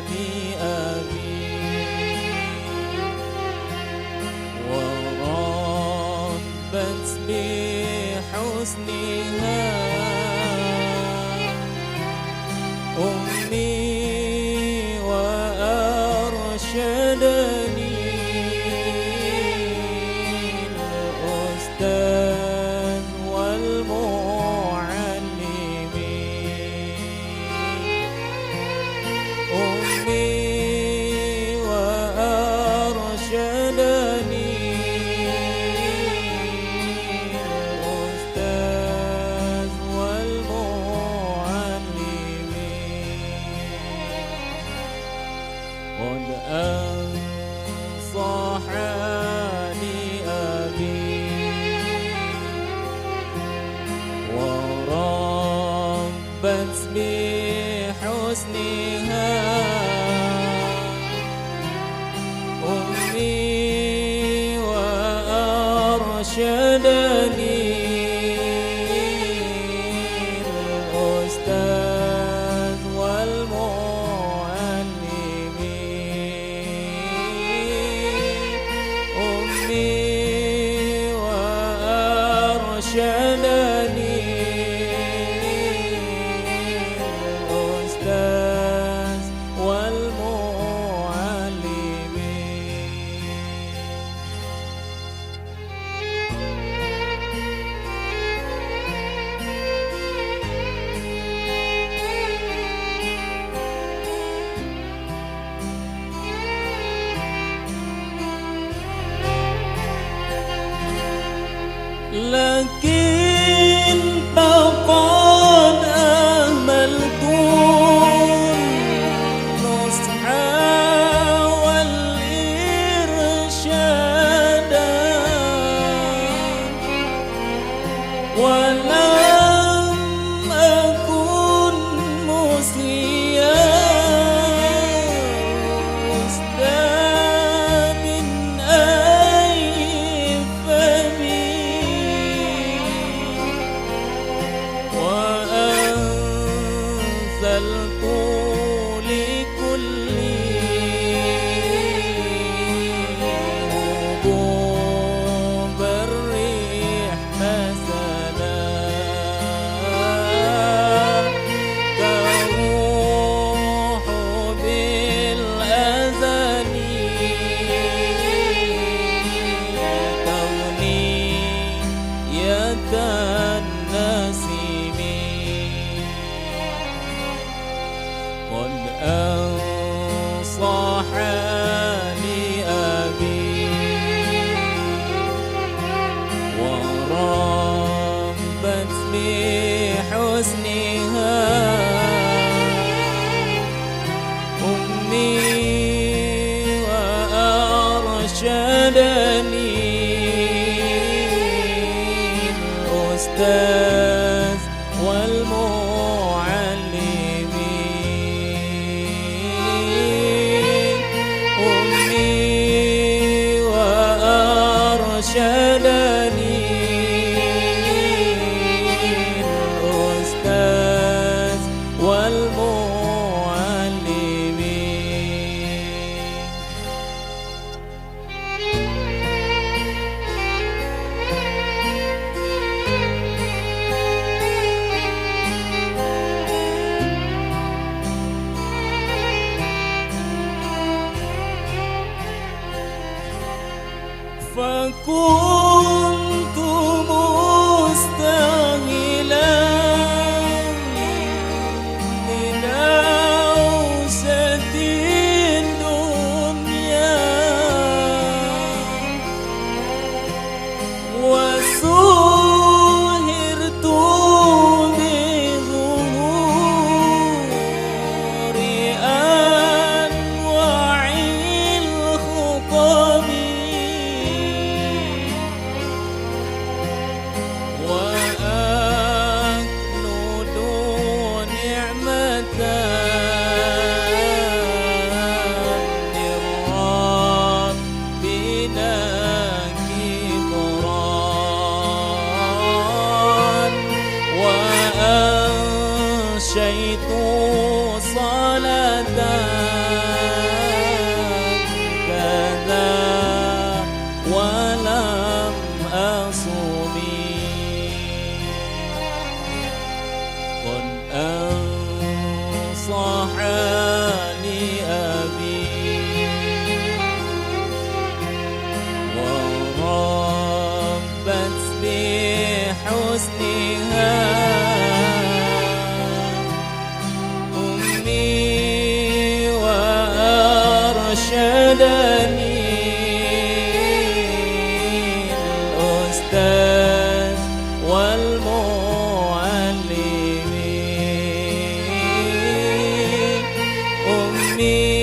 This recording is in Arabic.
لأبي وربت بحسنها أمي وأرشدني الأستاذ والمعلم أمي وأرشدني الأستاذ والمعلم قد أنصحني أبي وربت بحسنها أمي وأرشدني الأستاذ والمعلم أمي وأرشدني الأستاذ والمعلم لكن فقد أهملت النصح والإرشاد ولم أكن مسليا أستاذ من أي فمي وأنزلت لكل هبوب الريح مثلا تروح بالأذان كوني النسيم قد أنصحني أبي وربت بحسنها أمي وأرشدني الأستاذ والمعلم أمي وأرشدني الأستاذ والمعلم فكنت مستغلا لنوسة الدنيا وسهرت بظهور أنواع الخطب وأكنود نعمة من ربنا كبران وأنشيت صلاة نصحني أبي وربت بحسنها أمي وأرشدني الأستاذ والمعلمين أمي